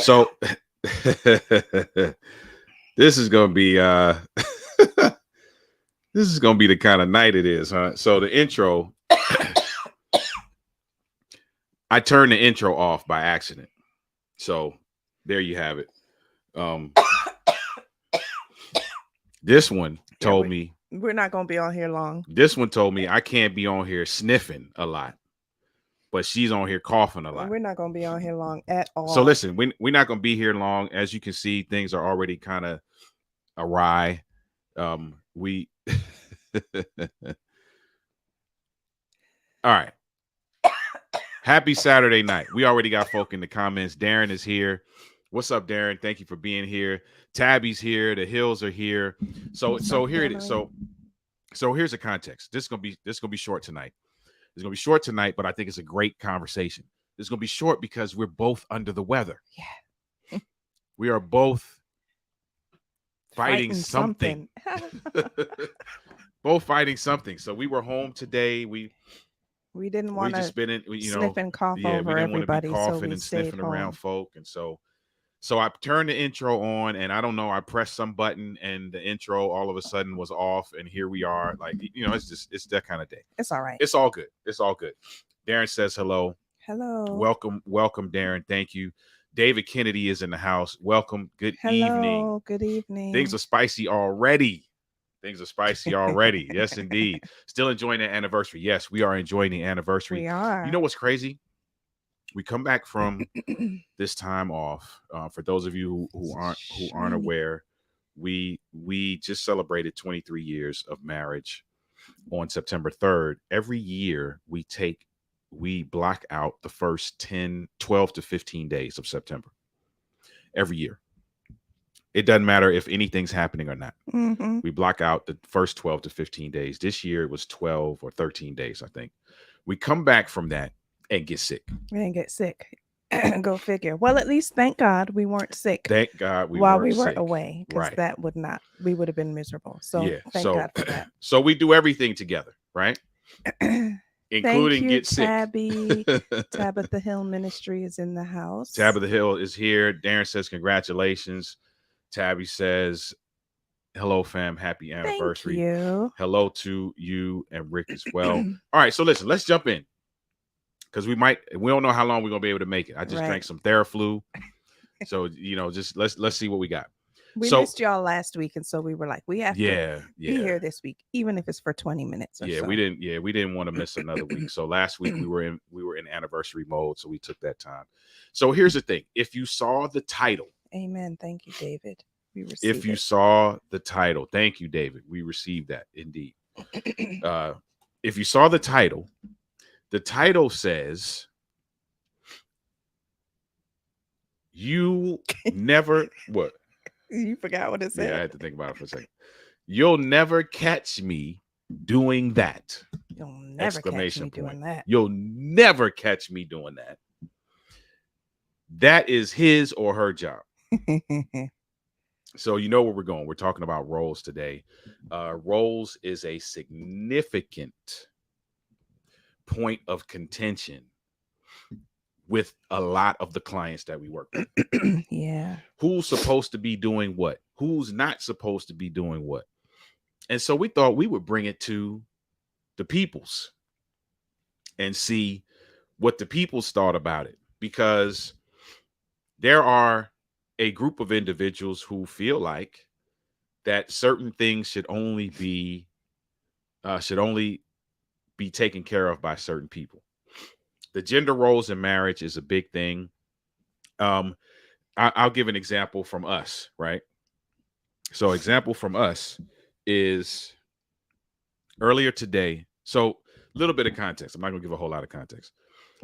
So this is gonna be this is gonna be the kind of night it is, huh? So the intro, I turned the intro off by accident. So there you have it. This one told me we're not gonna be on here long. This one told me I can't be on here sniffing a lot, but she's on here coughing a lot. We're not gonna be on here long at all. So listen, we're not gonna be here long. As you can see, things are already kind of awry. We all right. Happy Saturday night. We already got folk in the comments. Darren is here. What's up, Darren? Thank you for being here. Tabby's here. The Hills are here. So here it is. So here's the context. This is gonna be short tonight. It's gonna be short tonight, but I think it's a great conversation. It's gonna be short because we're both under the weather. Yeah. We are both fighting something. Both fighting something. So we were home today. We didn't want to sniff and cough over everybody. Coughing and sniffing around folk. And so I turned the intro on, and I don't know, I pressed some button and the intro all of a sudden was off, and here we are. Like, it's that kind of day. It's all right. It's all good. It's all good. Darren says hello. Hello. Welcome, Darren. Thank you. David Kennedy is in the house. Welcome. Good evening. Good evening. Things are spicy already. Yes, indeed. Still enjoying the anniversary. Yes, we are enjoying the anniversary. We are. You know what's crazy? We come back from this time off. For those of you who aren't aware, we just celebrated 23 years of marriage on September 3rd. Every year we block out the first 12 to 15 days of September. Every year. It doesn't matter if anything's happening or not. Mm-hmm. We block out the first 12 to 15 days. This year it was 12 or 13 days, I think. We come back from that and get sick. We didn't get sick. Go figure. Well, at least thank God we weren't sick. Thank God while we were away, because we would have been miserable. So yeah. Thank God for that. So we do everything together, right? Including get sick. Tabby. Tabitha Hill Ministry is in the house. Tabitha Hill is here. Darren says congratulations. Tabby says, hello, fam. Happy anniversary. Thank you. Hello to you and Rick as well. All right, so listen, let's jump in. Because we don't know how long we're gonna be able to make it. I just drank some Theraflu. So, just let's see what we got. We missed y'all last week, and so we were like, we have to be here this week, even if it's for 20 minutes or so. We didn't want to miss another week. So last week we were in anniversary mode, so we took that time. So here's the thing. If you saw the title. Amen. Thank you, David. We received If you saw the title, thank you, David. We received that indeed. If you saw the title says, "You never what." You forgot what it said. Yeah, I had to think about it for a second. You'll never catch me doing that. You'll never catch me doing that. You'll never catch me doing that. that is his or her job. So you know where we're going. We're talking about roles today. Roles is a significant point of contention with a lot of the clients that we work with. Yeah. Who's supposed to be doing what? Who's not supposed to be doing what? And so we thought we would bring it to the peoples and see what the peoples thought about it, because there are a group of individuals who feel like that certain things should only be taken care of by certain people. The gender roles in marriage is a big thing. I'll give an example from us, right? So example from us is earlier today. So a little bit of context. I'm not going to give a whole lot of context.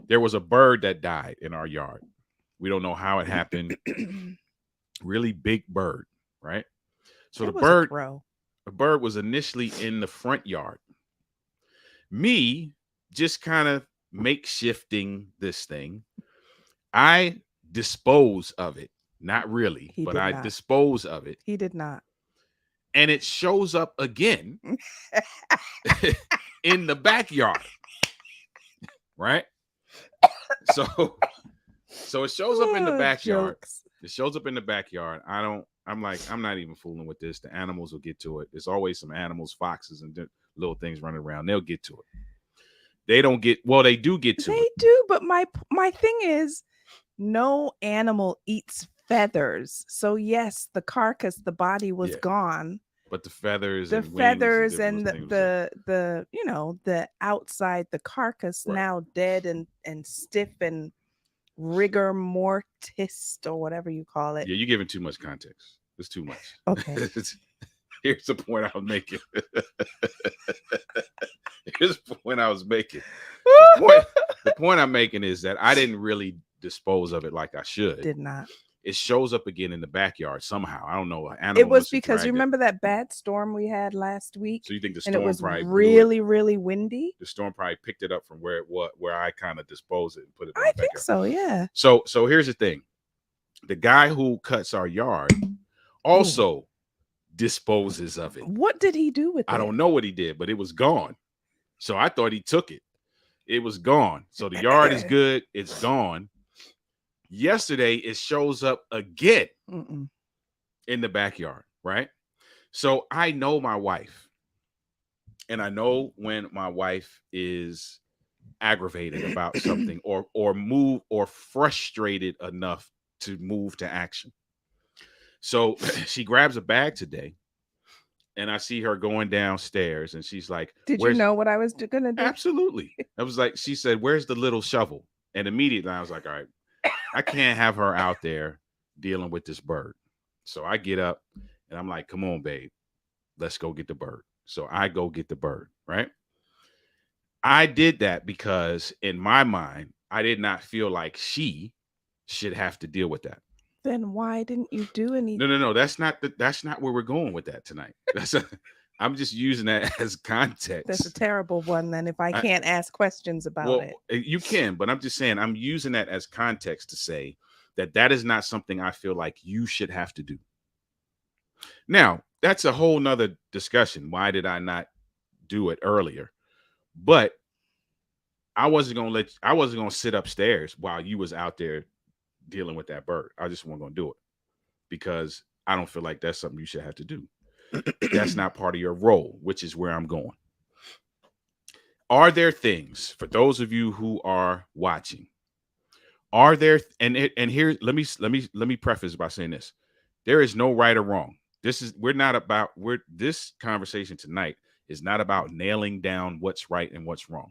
There was a bird that died in our yard. We don't know how it happened. Really big bird, right? So the bird was initially in the front yard. Me just kind of makeshifting this thing. I dispose of it. Not really, but I dispose of it. He did not. And it shows up again in the backyard. Right? So it shows up in the backyard. Jokes. It shows up in the backyard. I'm not even fooling with this. The animals will get to it. There's always some animals, foxes, and little things running around. They'll get to it. They don't get, well, they do get to it. They do, but my thing is, no animal eats feathers. So yes, the carcass, the body was gone. But the feathers and the you know, the outside, the carcass now dead and stiff and rigor mortis or whatever you call it. Yeah, you're giving too much context. It's too much. Okay. Here's the point I was making. Here's the point I was making. The point I'm making is that I didn't really dispose of it like I should. Did not. It shows up again in the backyard somehow. I don't know. It was because you remember that bad storm we had last week? So you think the storm and it was probably really, really windy? The storm probably picked it up from where I kind of disposed it and put it in I think so, yeah. So here's the thing. The guy who cuts our yard also disposes of it. What did he do with it? I don't know what he did, but it was gone. So I thought he took it. It was gone. So the yard is good. It's gone. Yesterday, it shows up again in the backyard, right? So I know my wife, and I know when my wife is aggravated about something or frustrated enough to move to action. So she grabs a bag today, and I see her going downstairs, and she's like, "Did you know what I was gonna do?" Absolutely. I was like, she said, "Where's the little shovel?" And immediately I was like, all right, I can't have her out there dealing with this bird. So I get up and I'm like, come on, babe, let's go get the bird. So I go get the bird, right? I did that because in my mind, I did not feel like she should have to deal with that. Then why didn't you do anything? No. That's not where we're going with that tonight. I'm just using that as context. That's a terrible one then if I can't ask questions about it. You can, but I'm just saying I'm using that as context to say that is not something I feel like you should have to do. Now, that's a whole nother discussion. Why did I not do it earlier? But I wasn't gonna sit upstairs while you was out there dealing with that bird. I just wasn't gonna do it because I don't feel like that's something you should have to do. That's not part of your role, which is where I'm going. Are there things, for those of you who are watching, are there, and here, let me preface by saying this. There is no right or wrong. This conversation tonight is not about nailing down what's right and what's wrong.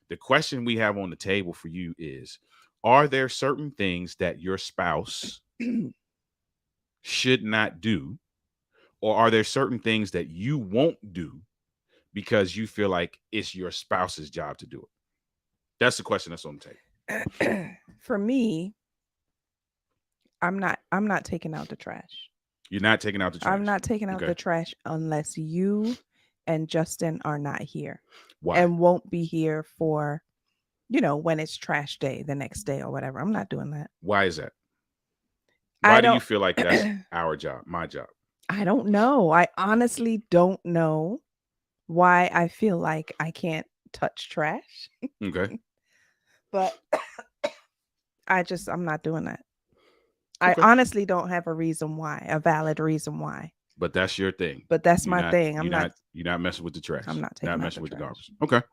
The question we have on the table for you is, are there certain things that your spouse should not do? Or are there certain things that you won't do because you feel like it's your spouse's job to do it? That's the question that's on the table. For me, I'm not taking out the trash. You're not taking out the trash? I'm not taking out the trash unless you and Justin are not here. Why? And won't be here for when it's trash day the next day or whatever. I'm not doing that. Why is that? I Why do you don't feel like that's our job, my job? I don't know. I honestly don't know why I feel like I can't touch trash, Okay. but I'm not doing that. I Okay. honestly don't have a reason why, a valid reason why. But that's your thing. But that's You're my not, thing. you're not messing with the trash. I'm not taking out messing the with the trash. garbage.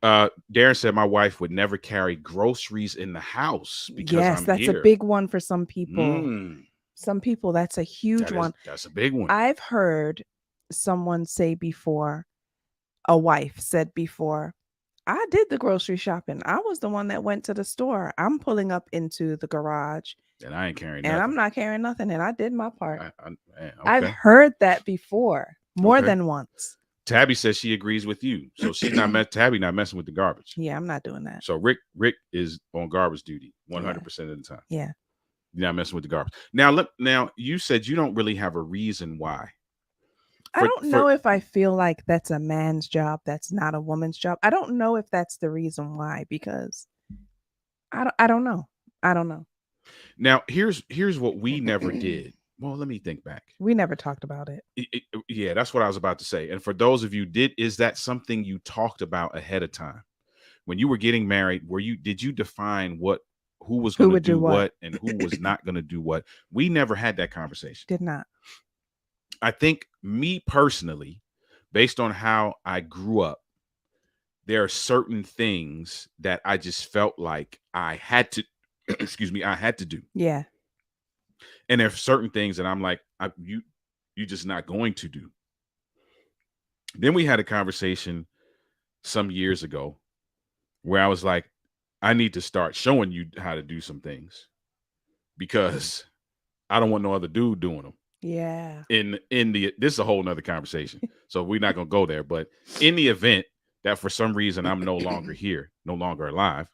Okay. Darren said my wife would never carry groceries in the house because Yes, I'm that's here. a big one for some people. Mm, Some people, that's a huge one. That's a big one. I've heard someone say before, a wife said before, I did the grocery shopping. I was the one that went to the store. I'm pulling up into the garage And I ain't carrying and nothing. I'm not carrying nothing. And I did my part. Man, okay. I've heard that before more Okay. than once. Tabby says she agrees with you. So she's Tabby not messing with the garbage. Yeah, I'm not doing that. So Rick is on garbage duty 100% of the time. Yeah. You're not messing with the garbage. Now you said you don't really have a reason why. I don't know if I feel like that's a man's job. That's not a woman's job. I don't know if that's the reason why, because I don't know. I don't know. Now, here's what we never did. Well, let me think back. We never talked about it. Yeah, that's what I was about to say. And for those of you, is that something you talked about ahead of time? When you were getting married, did you define who was going to do what and who was not going to do what? We never had that conversation. Did not. I think me personally, based on how I grew up, there are certain things that I just felt like I had to, I had to do. Yeah. And there are certain things that I'm like, you're just not going to do. Then we had a conversation some years ago where I was like, I need to start showing you how to do some things because I don't want no other dude doing them. Yeah. This is a whole nother conversation. So we're not going to go there. But in the event that for some reason I'm no longer here, no longer alive,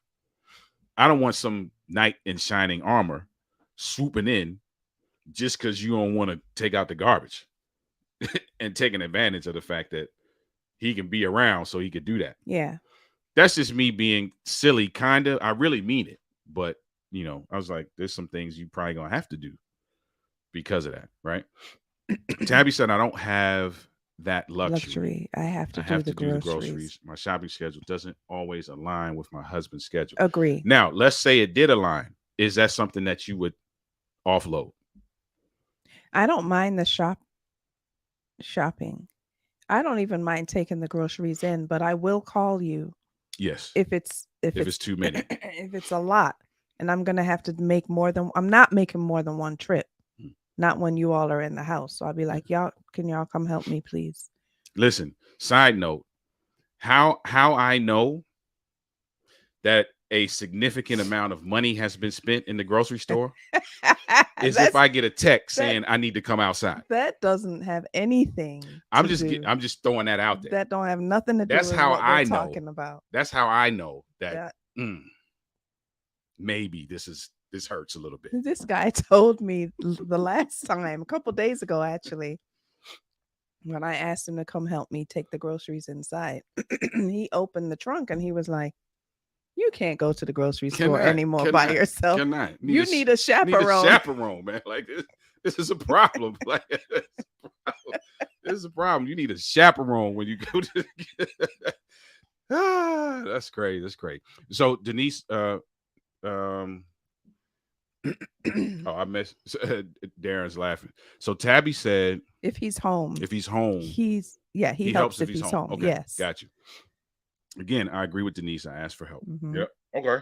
I don't want some knight in shining armor swooping in just because you don't want to take out the garbage and taking advantage of the fact that he can be around so he could do that. Yeah. That's just me being silly, kind of. I really mean it. But, I was like, there's some things you probably going to have to do because of that, right? Tabby said, I don't have that luxury. I have to do the groceries. My shopping schedule doesn't always align with my husband's schedule. Agree. Now, let's say it did align. Is that something that you would offload? I don't mind the shopping. I don't even mind taking the groceries in, but I will call you. Yes. If it's too many. If it's a lot and I'm going to have to I'm not making more than one trip. Not when you all are in the house. So I'll be like, can y'all come help me, please? Listen, side note, how I know that a significant amount of money has been spent in the grocery store is if I get a text saying I need to come outside. That doesn't have anything. I'm just throwing that out there. That don't have nothing to do with what we're talking about. That's how I know that maybe this hurts a little bit. This guy told me the last time, a couple days ago, actually, when I asked him to come help me take the groceries inside, he opened the trunk and he was like, you can't go to the grogrocery store anymore by yourself. You need a chaperone. Need a chaperone, man. Like this is a problem. Like this is a problem. You need a chaperone when you go to. That's great. That's great. So Denise, oh, I missed. Darren's laughing. So Tabby said, if he's home, he helps if he's home. Okay, yes, got you. Again, I agree with Denise. I asked for help. Mm-hmm. Yep. Okay.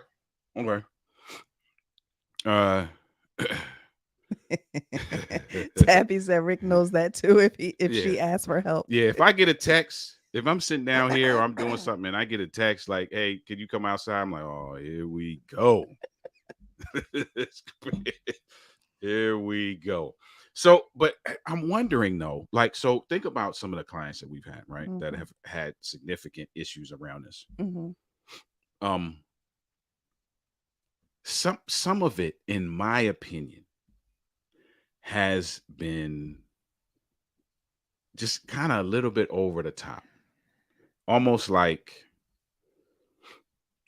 Tabby said Rick knows that too. If she asks for help. Yeah. If I get a text, if I'm sitting down here or I'm doing something and I get a text like, "Hey, can you come outside?" I'm like, "Oh, here we go." Here we go. So, but I'm wondering though, like, so think about some of the clients that we've had, right? Mm-hmm. That have had significant issues around this. Mm-hmm. Some of it, in my opinion, has been just kind of a little bit over the top, almost like,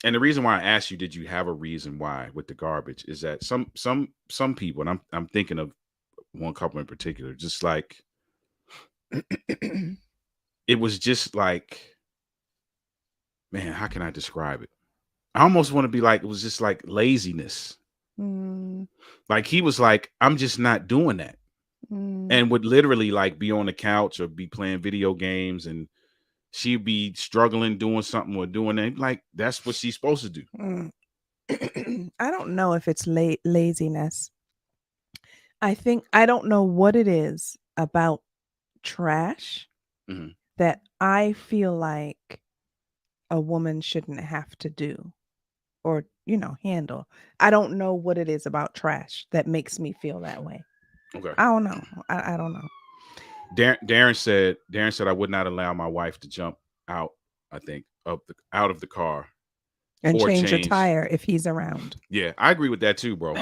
And the reason why I asked you, did you have a reason why with the garbage, is that some people, and I'm thinking of one couple in particular, just like it was just like, man, how can I describe it? I almost want to be like, it was just like laziness. Mm, Like he was like, I'm just not doing that. mm, And would literally like be on the couch or be playing video games, and she'd be struggling doing something or doing that. Like that's what she's supposed to do. mm. I don't know if it's laziness. I don't know what it is about trash Mhm. that I feel like a woman shouldn't have to do or, handle. I don't know what it is about trash that makes me feel that way. Okay. I don't know. I don't know. Darren said I would not allow my wife to jump out, I think, out of the car And or change a change. tire if he's around. Yeah, I agree with that too, bro.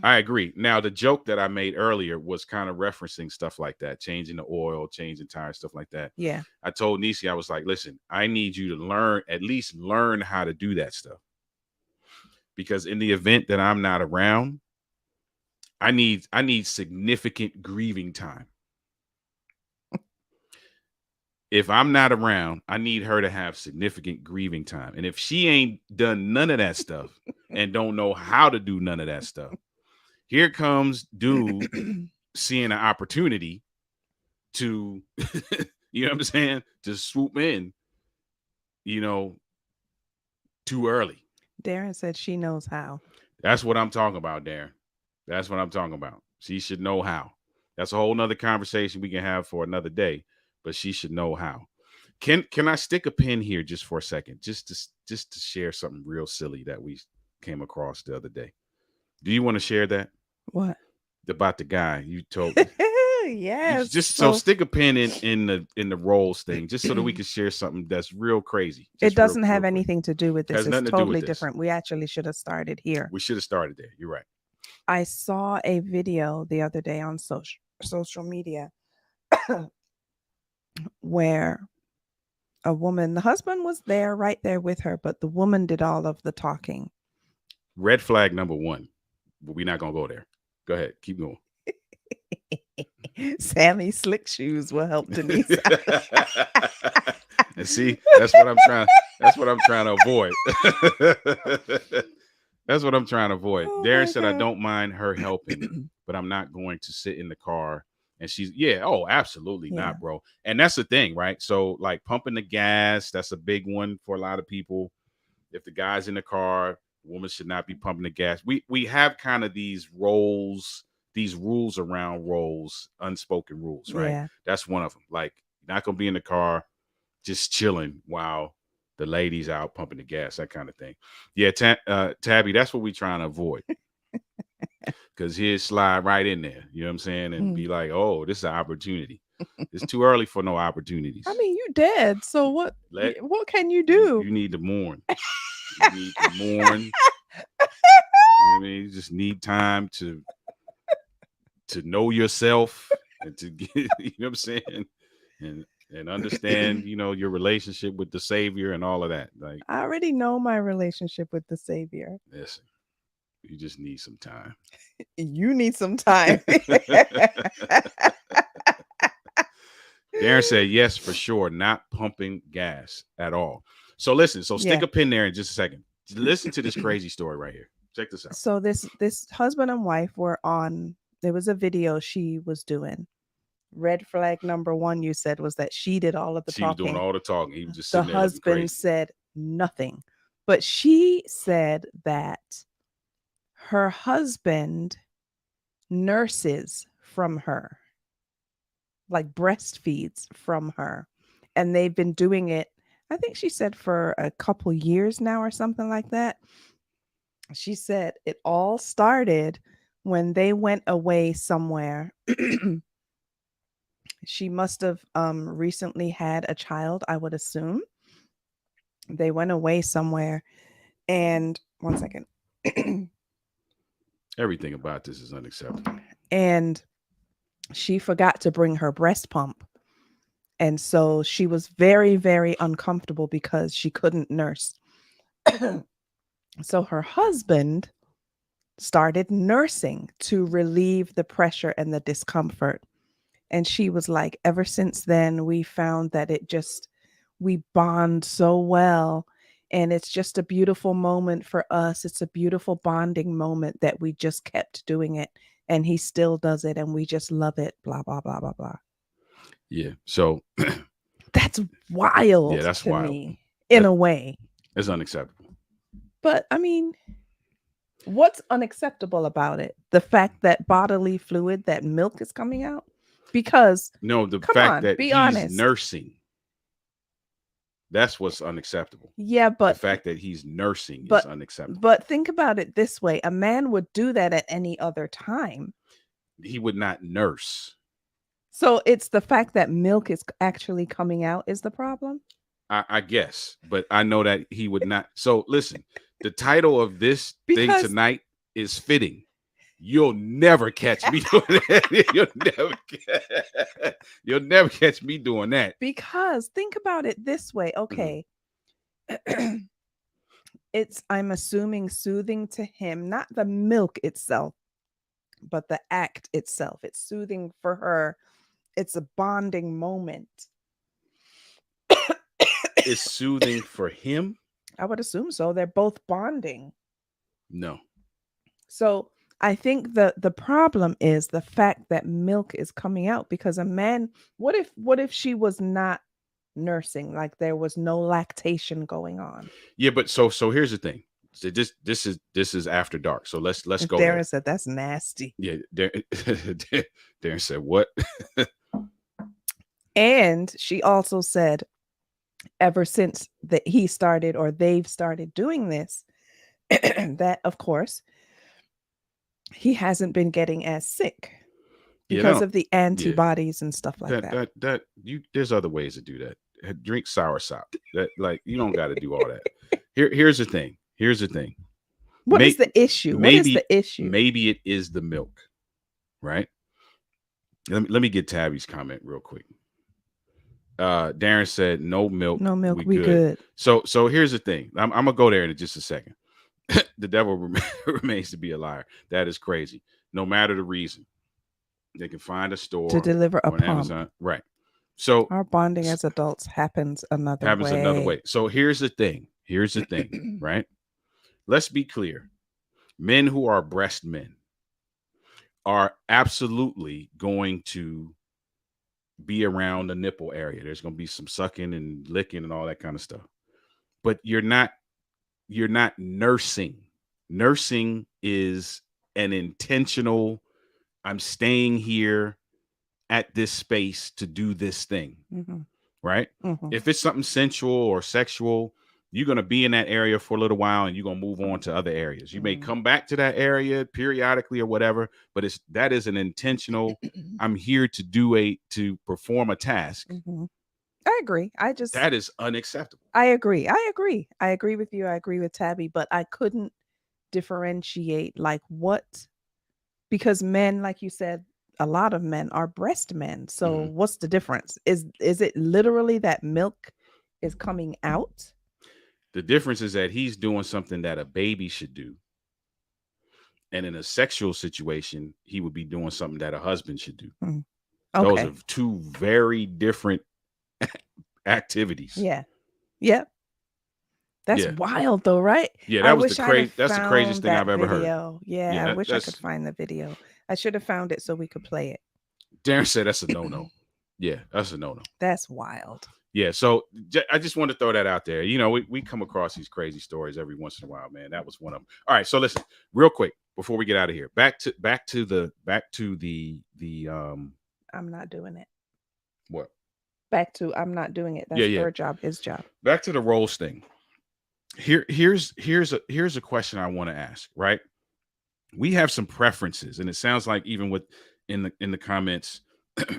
I agree. Now, the joke that I made earlier was kind of referencing stuff like that, changing the oil, changing tires, stuff like that. Yeah. I told Nisi, I was like, listen, I need you to at least learn how to do that stuff. Because in the event that I'm not around, I need significant grieving time. If I'm not around, I need her to have significant grieving time. And if she ain't done none of that stuff and don't know how to do none of that stuff, here comes dude seeing an opportunity to, you know what I'm saying, to swoop in, too early. Darren said she knows how. That's what I'm talking about, Darren. That's what I'm talking about. She should know how. That's a whole nother conversation we can have for another day, but she should know how. Can I stick a pin here just for a second, just to share something real silly that we came across the other day? Do you want to share that? What? About the guy you told me? Yes. Just so stick a pin in the roles thing, just so that we can share something that's real crazy. It doesn't have anything to do with this. Has nothing It's to do with totally this. different. We actually should have started here. We should have started there. You're right. I saw a video the other day on social media where a woman, the husband was there, right there with her, but the woman did all of the talking. Red flag number 1, but we're not gonna go there. Go ahead, keep going. Sammy Slick Shoes will help Denise. And see, that's what I'm trying to avoid. That's what I'm trying to avoid. Oh Darren my said, God. I don't mind her helping, but I'm not going to sit in the car. And she's, absolutely Yeah. not, bro. And that's the thing, right? So, like, pumping the gas, that's a big one for a lot of people. If the guy's in the car, the woman should not be pumping the gas. We have kind of these rules around roles, unspoken rules, right? Yeah. That's one of them. Like, you're not gonna be in the car just chilling while the lady's out pumping the gas, that kind of thing. Yeah, Tabby, that's what we're trying to avoid. Because he'll slide right in there, you know what I'm saying? And be like, oh, this is an opportunity. It's too early for no opportunities. I mean, you dead, so what can you do? You need to mourn. You need to mourn. You know what I mean? You just need time to know yourself and to get, you know what I'm saying? And understand, your relationship with the Savior and all of that. Like, I already know my relationship with the Savior. Listen, you just need some time. You need some time. Darren said, yes, for sure. Not pumping gas at all. So listen, stick a pin there in just a second. Listen to this crazy story right here. Check this out. So this husband and wife were on, there was a video she was doing. Red flag number 1, you said, was that she did all of the talking. She was doing all the talking. He was just the sitting there husband said nothing. But she said that her husband nurses from her, like breastfeeds from her. And they've been doing it, I think she said, for a couple years now or something like that. She said it all started when they went away somewhere. She must have recently had a child, I would assume. They went away somewhere. And one second. Everything about this is unacceptable. And she forgot to bring her breast pump. And so she was very, very uncomfortable because she couldn't nurse. So her husband started nursing to relieve the pressure and the discomfort. And she was like, ever since then, we found that we bond so well. And it's just a beautiful moment for us. It's a beautiful bonding moment that we just kept doing it. And he still does it. And we just love it. Blah, blah, blah, blah, blah. Yeah. So That's wild that's to wild. me in That- a way. It's unacceptable. But I mean, what's unacceptable about it? The fact that bodily fluid, that milk is coming out? Because No, the come fact on, that be he's honest. nursing. That's what's unacceptable. Yeah, The but fact that he's nursing is but unacceptable. but think about it this way. A man would do that at any other time. He would not nurse. So it's the fact that milk is actually coming out is the problem. I guess, but I know that he would not. So listen, the title of this thing Because tonight is fitting. You'll never catch me doing that. You'll never catch me doing that. because think about it this way. Okay. It's, I'm assuming, soothing to him, not the milk itself, but the act itself. It's soothing for her. It's a bonding moment. It's soothing for him. I would assume so. They're both bonding. No. So I think the problem is the fact that milk is coming out, because a man, what if she was not nursing, like there was no lactation going on? Yeah, but so here's the thing. So this is after dark. So let's go Darren there. said that's nasty. Yeah, Darren said what? And she also said, ever since that he started or they've started doing this, that of course he hasn't been getting as sick because of the antibodies and stuff like that. There's other ways to do that. Drink soursop. That, like, you don't got to do all that. Here's the thing. What is the issue? What is the issue? Maybe it is the milk, right? Let me get Tabby's comment real quick. Darren said no milk. No milk. We good. So here's the thing. I'm gonna go there in just a second. The devil remains to be a liar. That is crazy. No matter the reason, they can find a store to deliver a on pump. Amazon. Right. So our bonding as adults happens another way. So here's the thing. Right? Let's be clear. Men who are breast men are absolutely going to be around the nipple area. There's going to be some sucking and licking and all that kind of stuff. But you're not nursing. Nursing is an intentional, I'm staying here at this space to do this thing. Mm-hmm. Right? Mm-hmm. If it's something sensual or sexual, you're going to be in that area for a little while and you're going to move on to other areas. You may come back to that area periodically or whatever, but that is an intentional, I'm here to perform a task. Mm-hmm. I agree. That is unacceptable. I agree. I agree with you. I agree with Tabby, but I couldn't differentiate like what, because men, like you said, a lot of men are breast men. So what's the difference? Is it literally that milk is coming out? The difference is that he's doing something that a baby should do. And in a sexual situation, he would be doing something that a husband should do. Okay. Those are two very different activities. Yeah. Yep. That's wild though, right? Yeah, that's the craziest thing I've ever heard. Yeah, I wish I could find the video. I should have found it so we could play it. Darren said that's a no-no. Yeah, that's a no-no. That's wild. Yeah, so I just want to throw that out there. You know, we come across these crazy stories every once in a while, man. That was one of them. All right, so listen, real quick before we get out of here. Back to the I'm not doing it. What? Back to I'm not doing it. That's her job, his job. Back to the roles thing. Here's a question I want to ask, right? We have some preferences, and it sounds like even with in the comments,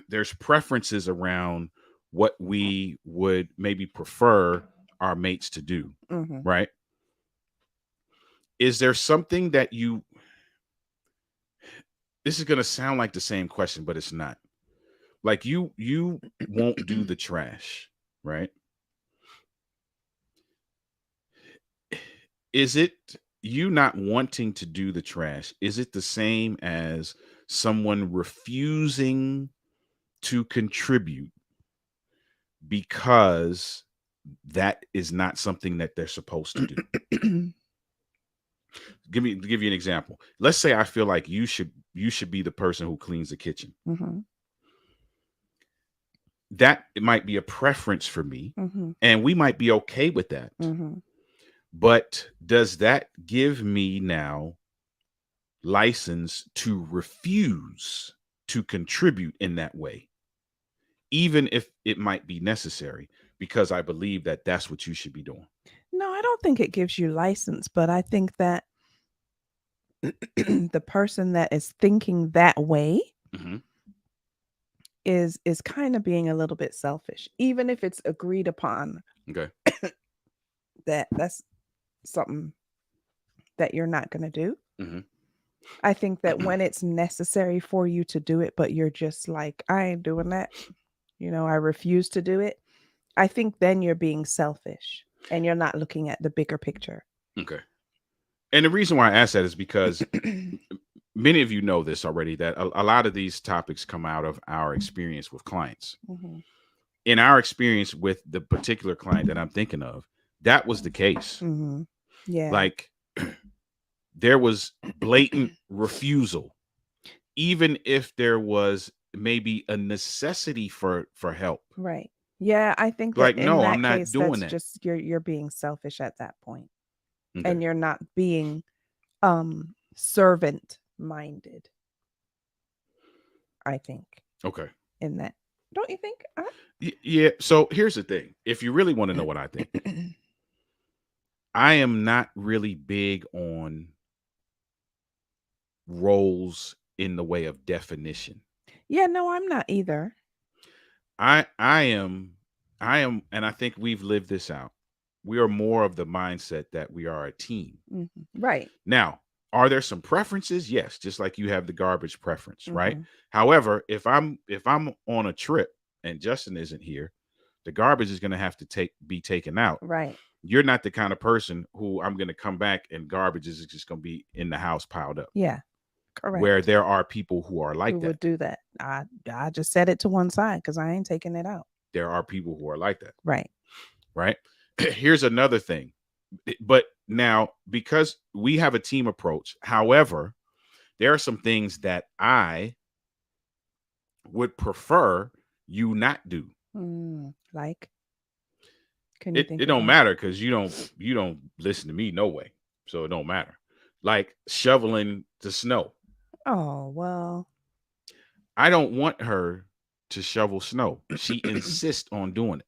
there's preferences around what we would maybe prefer our mates to do, right? Is there something that this is going to sound like the same question, but it's not. Like you won't do the trash, right? is it you not wanting to do the trash? Is it the same as someone refusing to contribute because that is not something that they're supposed to do? Give you an example. Let's say I feel like you should be the person who cleans the kitchen. Mm-hmm. That it might be a preference for me, Mm-hmm. and we might be okay with that. Mm-hmm. But does that give me now license to refuse to contribute in that way, even if it might be necessary, because I believe that that's what you should be doing? No, I don't think it gives you license, but I think that the person that is thinking that way Mhm. is kind of being a little bit selfish, even if it's agreed upon Okay. that that's something that you're not going to do. Mhm. I think that when it's necessary for you to do it, but you're just like, I ain't doing that, I refuse to do it. I think then you're being selfish and you're not looking at the bigger picture. Okay. And the reason why I ask that is because many of you know this already, that a lot of these topics come out of our experience with clients. Mhm. In our experience with the particular client that I'm thinking of, that was the case. Mhm. Yeah. Like there was blatant refusal, even if there was maybe a necessity for help. Right. Yeah, I think that Like, in no, I'm that not case, doing that's that. just you're being selfish at that point, Okay. and you're not being servant minded. I think Okay. in that, don't you think? Yeah. So here's the thing. If you really want to know what I think, I am not really big on roles in the way of definition. Yeah, no, I'm not either. I am, and I think we've lived this out. We are more of the mindset that we are a team. Mhm. Right. Now, are there some preferences? Yes, just like you have the garbage preference, right? Mhm. However, if I'm on a trip and Justin isn't here, the garbage is going to have to be taken out. Right. You're not the kind of person who I'm going to come back and garbage is just going to be in the house piled up. Yeah. Correct. Where there are people who are like who that. would do that. I just set it to one side because I ain't taking it out. There are people who are like that. Right. Right. Here's another thing. But now, because we have a team approach, however, there are some things that I would prefer you not do. Like, can you think it don't matter because you don't listen to me no way, so it don't matter. Like shoveling the snow. Oh well, I don't want her to shovel snow. She insists on doing it.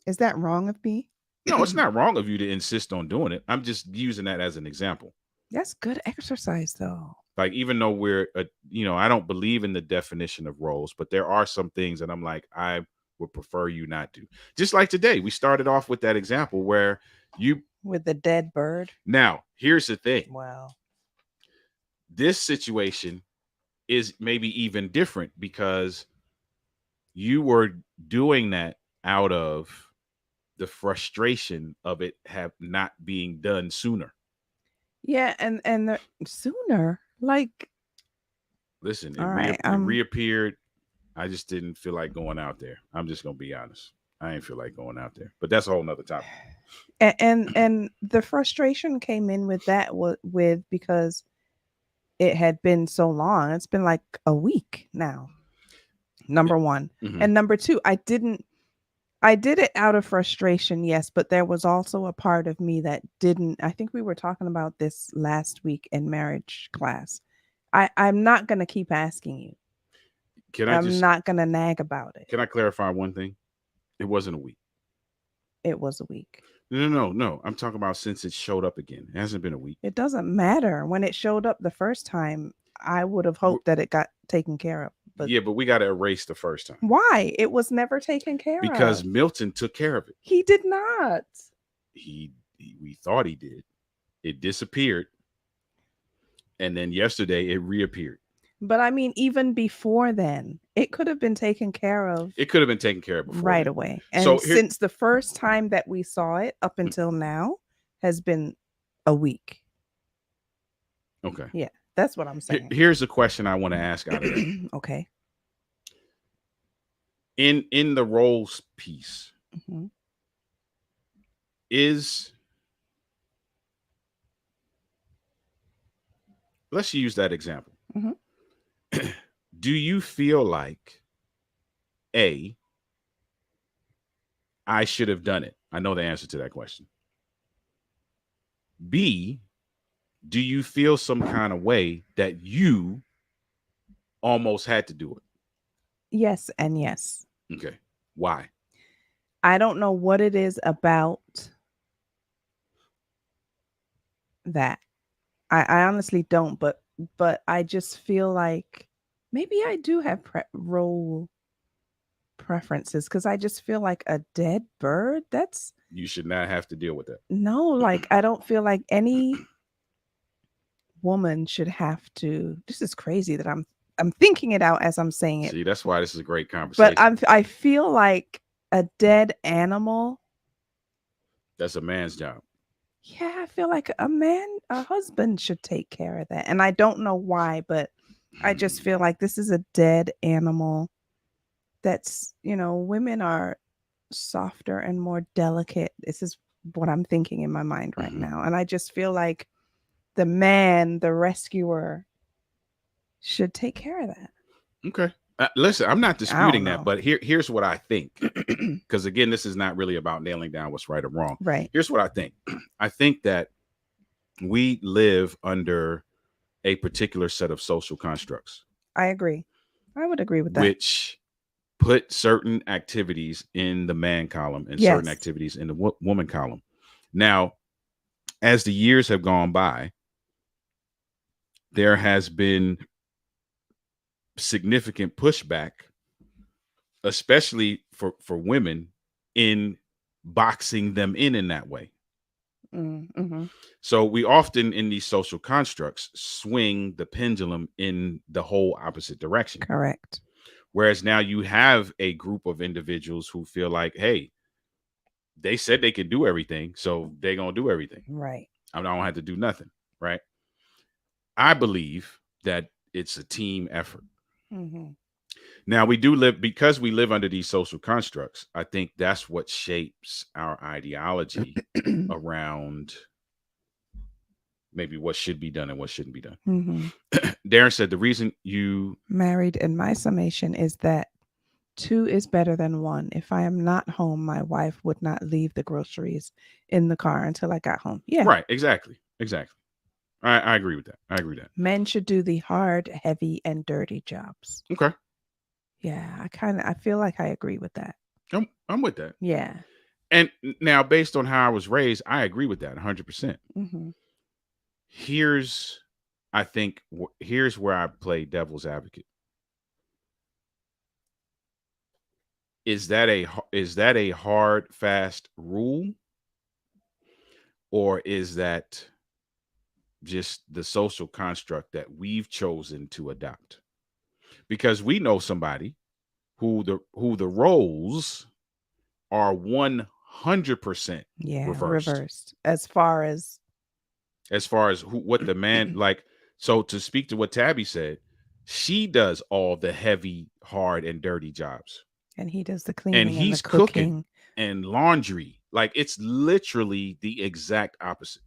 Is that wrong of me? No, it's not wrong of you to insist on doing it. I'm just using that as an example. That's good exercise, though. Like, even though I don't believe in the definition of roles, but there are some things that I'm like, I would prefer you not to. Just like today, we started off with that example where with the dead bird. Now, here's the thing. Wow. This situation is maybe even different because you were doing that out of the frustration of it not being done sooner. Yeah, and the sooner, like, listen, it reappeared. I just didn't feel like going out there. I'm just gonna be honest. I didn't feel like going out there, but that's a whole nother topic. And the frustration came in with that with because it had been so long. It's been like a week now. Number one. Mm-hmm. And number two, I did it out of frustration, yes, but there was also a part of me that didn't. I think we were talking about this last week in marriage class. I'm not going to keep asking you. I'm not going to nag about it. Can I clarify one thing? It wasn't a week. It was a week. No. I'm talking about since it showed up again. It hasn't been a week. It doesn't matter. When it showed up the first time, I would have hoped that it got taken care of. But yeah, but we got to erase the first time. Why? It was never taken care of. Because Milton took care of it. He did not. We thought he did. It disappeared. And then yesterday it reappeared. But I mean, even before then, it could have been taken care of. It could have been taken care of before right away. And so since the first time that we saw it up until now, has been a week. Okay. Yeah, that's what I'm saying. Here's a question I want to ask out of that. Okay. In the roles piece, hmm is let's use that example. hmm Do you feel like A, I should have done it? I know the answer to that question. B, do you feel some kind of way that you almost had to do it? Yes and yes. Okay. Why? I don't know what it is about that. I honestly don't, but I just feel like maybe I do have role preferences because I just feel like a dead bird. That's You should not have to deal with that. no, like I don't feel like any woman should have to. This is crazy that I'm thinking it out as I'm saying it. See, that's why this is a great But conversation. I feel like a dead animal. That's a man's job. Yeah, I feel like a husband should take care of that. And I don't know why, but I just feel like this is a dead animal that's, women are softer and more delicate. This is what I'm thinking in my mind right now. And I just feel like the man, the rescuer, should take care of that. Okay. Listen, I'm not disputing that, know. but here's what I think. Because again, this is not really about nailing down what's right or wrong. Right. Here's what I think. I think that we live under a particular set of social constructs. I agree. I would agree with that. Which put certain activities in the man column and certain Yes. activities in the woman column. Now, as the years have gone by, there has been significant pushback, especially for women, in boxing them in that way. Mm-hmm. So we often in these social constructs swing the pendulum in the whole opposite direction. Correct. Whereas now you have a group of individuals who feel like, hey, they said they could do everything, so they're going to do everything. Right. I don't have to do nothing. Right. I believe that it's a team effort. Mm-hmm. Now we do live, because we live under these social constructs. I think that's what shapes our ideology around maybe what should be done and what shouldn't be done. Mm-hmm. Darren said the reason you married, and my summation is that 2 is better than 1. If I am not home, my wife would not leave the groceries in the car until I got home. Yeah. Right. Exactly. I agree with that. Men should do the hard, heavy, and dirty jobs. Okay. Yeah, I feel like I agree with that. I'm with that. Yeah. And now, based on how I was raised, I agree with that 100%. Mm-hmm. Here's where I play devil's advocate. Is that a hard, fast rule, or is that just the social construct that we've chosen to adopt? Because we know somebody who the roles are 100% reversed as far as what the man like. So to speak to what Tabby said, she does all the heavy, hard, and dirty jobs, and he does the cleaning, and he's and the cooking and laundry. Like, it's literally the exact opposite.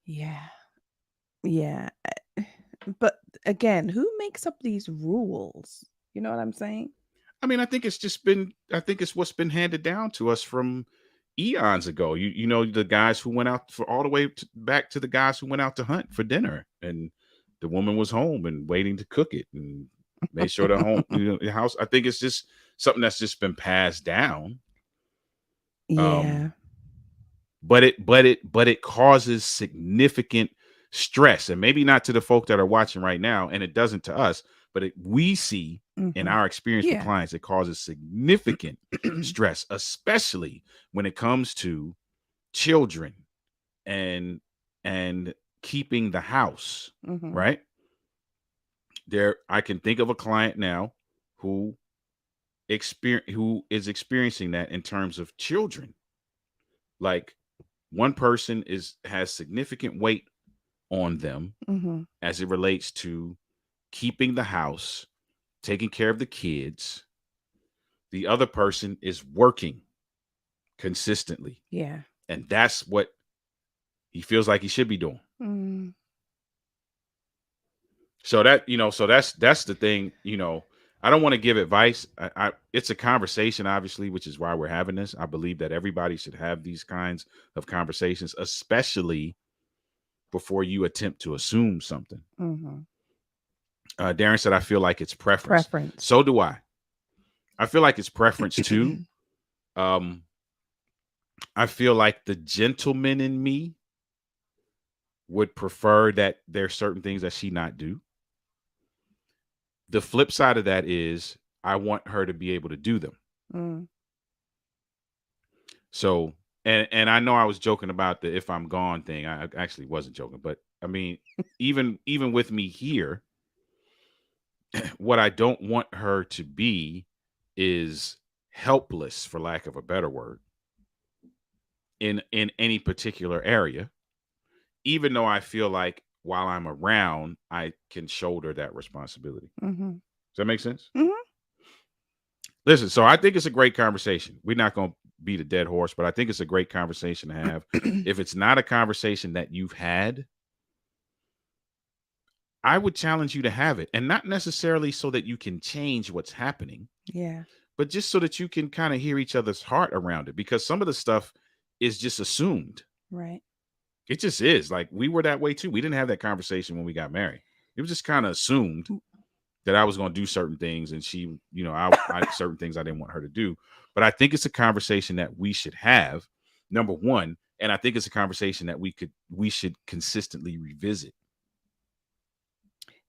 Yeah. But again, who makes up these rules? You know what I'm saying? I mean, I think it's what's been handed down to us from eons ago. You know, the guys who went out for all the way back to the guys who went out to hunt for dinner, and the woman was home and waiting to cook it and made sure the house. I think it's just something that's just been passed down. Yeah. But it causes significant stress, and maybe not to the folk that are watching right now, and it doesn't to us, but we see in our experience with clients, it causes significant stress, especially when it comes to children and keeping the house. Right there, I can think of a client now who is experiencing that in terms of children. Like, one person has significant weight on them Mm-hmm. as it relates to keeping the house, taking care of the kids. The other person is working consistently. Yeah. And that's what he feels like he should be doing. Mm. So that, so that's the thing, I don't want to give advice. It's a conversation, obviously, which is why we're having this. I believe that everybody should have these kinds of conversations, especially before you attempt to assume something. Mm-hmm. Darren said, I feel like it's preference. Preference. So do I. I feel like it's preference too. I feel like the gentleman in me would prefer that there's certain things that she not do. The flip side of that is I want her to be able to do them. Mm. So, and I know I was joking about the if I'm gone thing. I actually wasn't joking, but I mean, even with me here, what I don't want her to be is helpless, for lack of a better word, in any particular area, even though I feel like while I'm around, I can shoulder that responsibility. Mm-hmm. Does that make sense? Mm-hmm. Listen, so I think it's a great conversation. We're not going to beat a dead horse, but I think it's a great conversation to have. If it's not a conversation that you've had, I would challenge you to have it, and not necessarily so that you can change what's happening. Yeah. But just so that you can kind of hear each other's heart around it, because some of the stuff is just assumed. Right. It just is. Like, we were that way too. We didn't have that conversation when we got married. It was just kind of assumed that I was going to do certain things, and she, I certain things I didn't want her to do. But I think it's a conversation that we should have, number one, and I think it's a conversation that we should consistently revisit.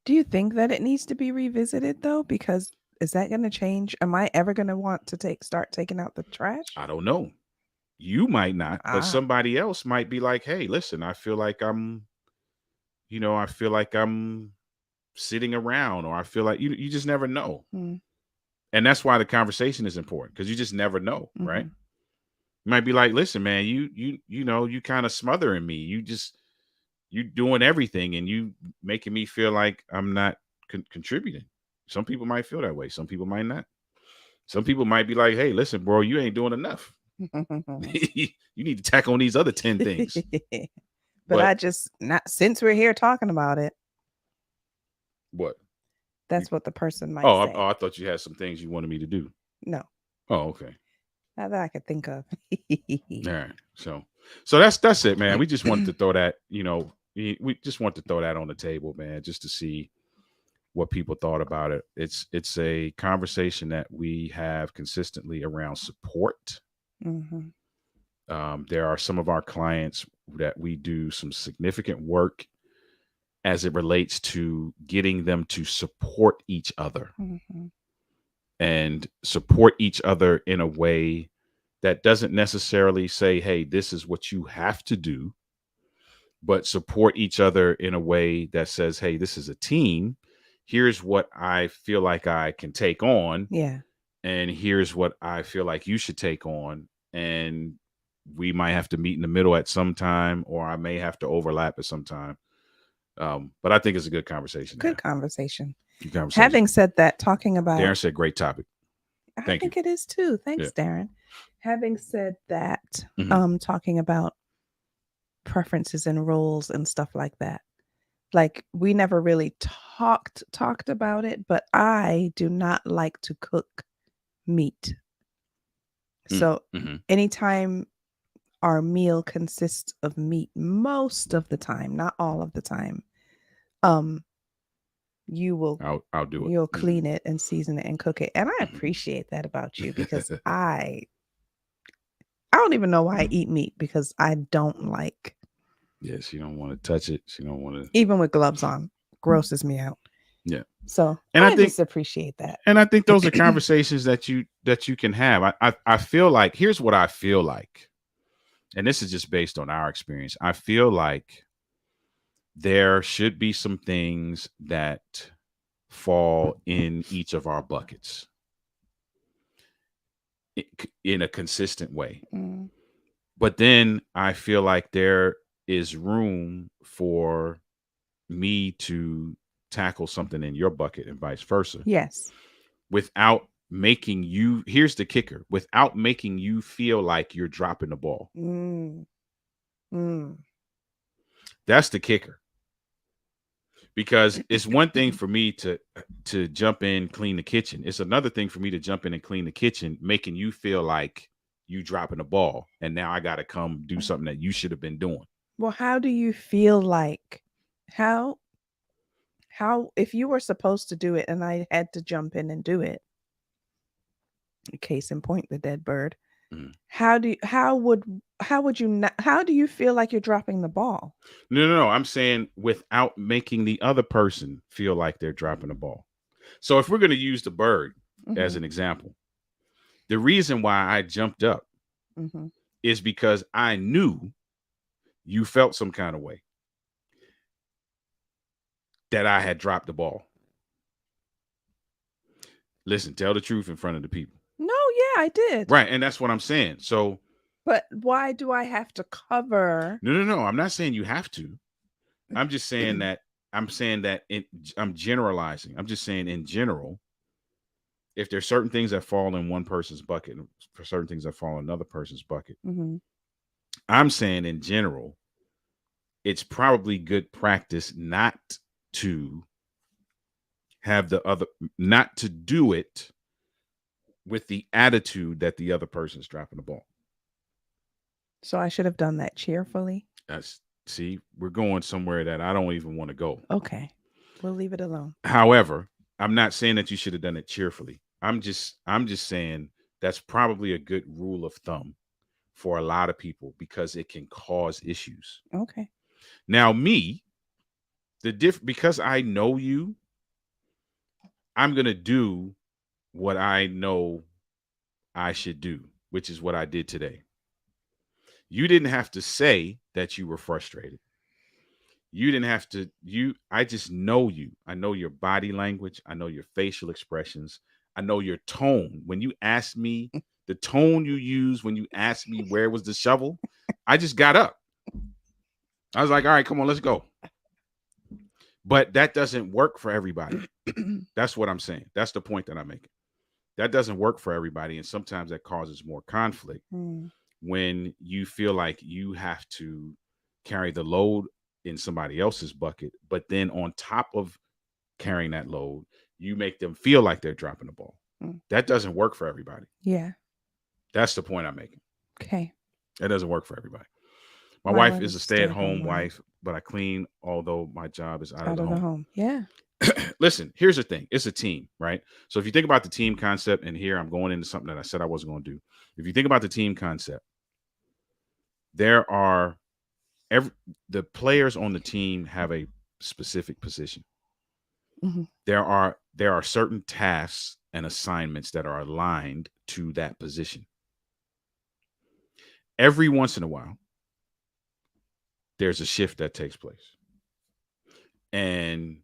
Do you think that it needs to be revisited though? Because is that going to change? Am I ever going to want to start taking out the trash? I don't know. You might not, but somebody else might be like, hey, listen, I feel like I'm sitting around, or I feel like you just never know. Mm. And that's why the conversation is important, because you just never know, right? You might be like, listen, man, you kind of smothering me. You doing everything, and you making me feel like I'm not contributing. Some people might feel that way. Some people might not. Some people might be like, hey, listen, bro, you ain't doing enough. You need to tack on these other 10 things. But I just, not since we're here talking about it. What? That's what the person might say. I thought you had some things you wanted me to do. No. Oh, okay. Not that I could think of. All right. So that's it, man. We just wanted to throw that, we just want to throw that on the table, man, just to see what people thought about it. It's a conversation that we have consistently around support. Mm-hmm. There are some of our clients that we do some significant work as it relates to getting them to support each other, and support each other in a way that doesn't necessarily say, hey, this is what you have to do, but support each other in a way that says, hey, this is a team. Here's what I feel like I can take on. Yeah. And here's what I feel like you should take on. And we might have to meet in the middle at some time, or I may have to overlap at some time. But I think it's a good conversation. Good conversation. Good conversation. Having said that, talking about Darren said, great topic. I think it is too. Thanks, Darren. Having said that, talking about preferences and roles and stuff like that. Like, we never really talked about it, but I do not like to cook meat. So anytime our meal consists of meat, most of the time, not all of the time, you will I'll do it. You'll clean it and season it and cook it. And I appreciate that about you, because I don't even know why I eat meat, because I don't like. Yes, she don't want to touch it. She don't want to, even with gloves on, grosses me out. Yeah. So, and I just appreciate that. And I think those are conversations that you can have. I feel like, here's what I feel like, and this is just based on our experience. I feel like there should be some things that fall in each of our buckets in a consistent way. But then I feel like there is room for me to tackle something in your bucket and vice versa Yes. without making you, here's the kicker, without making you feel like you're dropping the ball. Mm. Mm. That's the kicker. Because it's one thing for me to jump in, clean the kitchen. It's another thing for me to jump in and clean the kitchen, making you feel like you dropping the ball. And now I got to come do something that you should have been doing. Well, how do you feel like how if you were supposed to do it and I had to jump in and do it? Case in point, the dead bird. Mhm. How do you feel like you're dropping the ball? No. I'm saying without making the other person feel like they're dropping the ball. So if we're going to use the bird as Mhm. an example, the reason why I jumped up Mhm. is because I knew you felt some kind of way that I had dropped the ball. Listen, tell the truth in front of the people. No, yeah, I did. Right. And that's what I'm saying. So, But why do I have to cover? no. I'm not saying you have to. I'm just saying that I'm generalizing. I'm just saying in general, if there's certain things that fall in one person's bucket and for certain things that fall in another person's bucket, Mhm. I'm saying in general, it's probably good practice not to not to do it with the attitude that the other person's dropping the ball. So I should have done that cheerfully. See, we're going somewhere that I don't even want to go. Okay. We'll leave it alone. However, I'm not saying that you should have done it cheerfully. I'm just saying that's probably a good rule of thumb for a lot of people because it can cause issues. Okay. Now, me, because I know you, I'm gonna do what I know I should do, which is what I did today. You didn't have to say that you were frustrated. You didn't have to, I just know you. I know your body language. I know your facial expressions. I know your tone. When you asked me, the tone you used when you asked me where was the shovel, I just got up. I was like, all right, come on, let's go. But that doesn't work for everybody. That's what I'm saying. That's the point that I'm making. That doesn't work for everybody. And sometimes that causes more conflict when you feel like you have to carry the load in somebody else's bucket, but then on top of carrying that load, you make them feel like they're dropping the ball. That doesn't work for everybody. Yeah. That's the point I'm making. Okay. That doesn't work for everybody. My wife is a stay-at-home wife, but I clean, although my job is out of the home. Yeah. Listen, here's the thing. It's a team, right? So if you think about the team concept, and here I'm going into something that I said I wasn't going to do. If you think about the team concept, there are the players on the team have a specific position. Mm-hmm. There are certain tasks and assignments that are aligned to that position. Every once in a while, there's a shift that takes place. And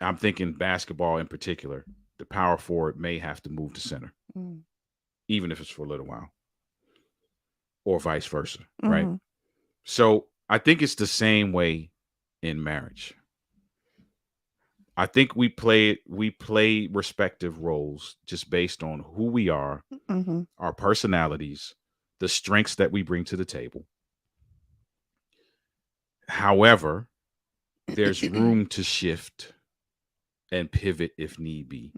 I'm thinking basketball in particular, the power forward may have to move to center, even if it's for a little while, or vice versa, right? So I think it's the same way in marriage. I think we play respective roles just based on who we are, our personalities, the strengths that we bring to the table. However, there's room to shift and pivot if need be,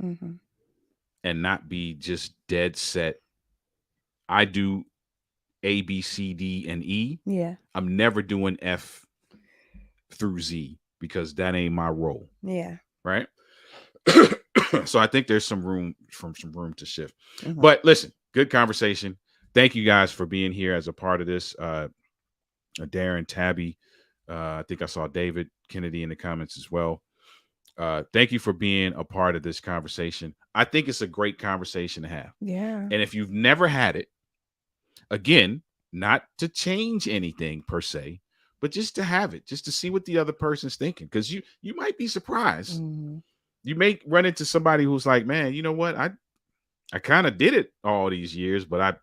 and not be just dead set. I do A, B, C, D, and E. Yeah. I'm never doing F through Z because that ain't my role. Yeah. Right. So I think there's some room to shift. But listen, good conversation. Thank you guys for being here as a part of this. Darren, Tabby, I think I saw David Kennedy in the comments as well. Thank you for being a part of this conversation. I think it's a great conversation to have. Yeah. And if you've never had it, again, not to change anything per se, but just to have it, just to see what the other person's thinking. Because you might be surprised. You may run into somebody who's like, man, you know what? I kind of did it all these years, but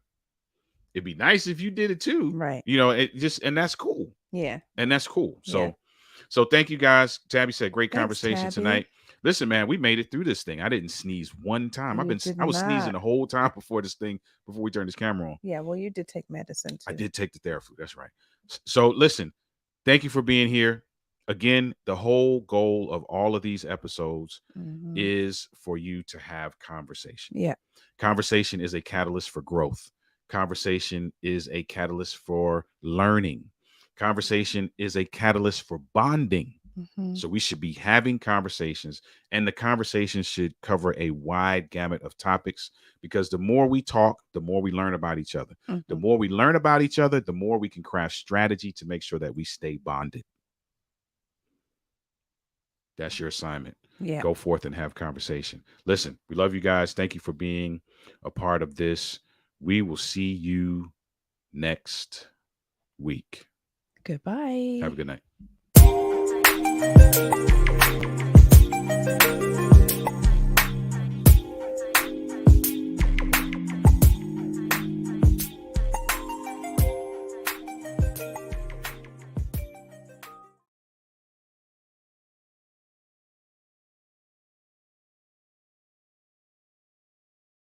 It'd be nice if you did it too. Right. You know, and that's cool. Yeah. And that's cool. So, Yeah. so thank you guys. Tabby said, great Thanks, conversation Tabby. tonight. Listen, man, we made it through this thing. I didn't sneeze one time. You did I was sneezing not. the whole time before we turned this camera on. Yeah, well, you did take medicine too. I did take the Theraflu. That's right. So listen, thank you for being here. Again, the whole goal of all of these episodes Mhm. is for you to have conversation. Yeah. Conversation is a catalyst for growth. Conversation is a catalyst for learning. Conversation is a catalyst for bonding. Mhm. So we should be having conversations, and the conversations should cover a wide gamut of topics, because the more we talk, the more we learn about each other. The Mhm. more we learn about each other, the more we can craft strategy to make sure that we stay bonded. That's your assignment. Yeah. Go forth and have conversation. Listen, we love you guys. Thank you for being a part of this. We will see you next week. Goodbye. Have a good night.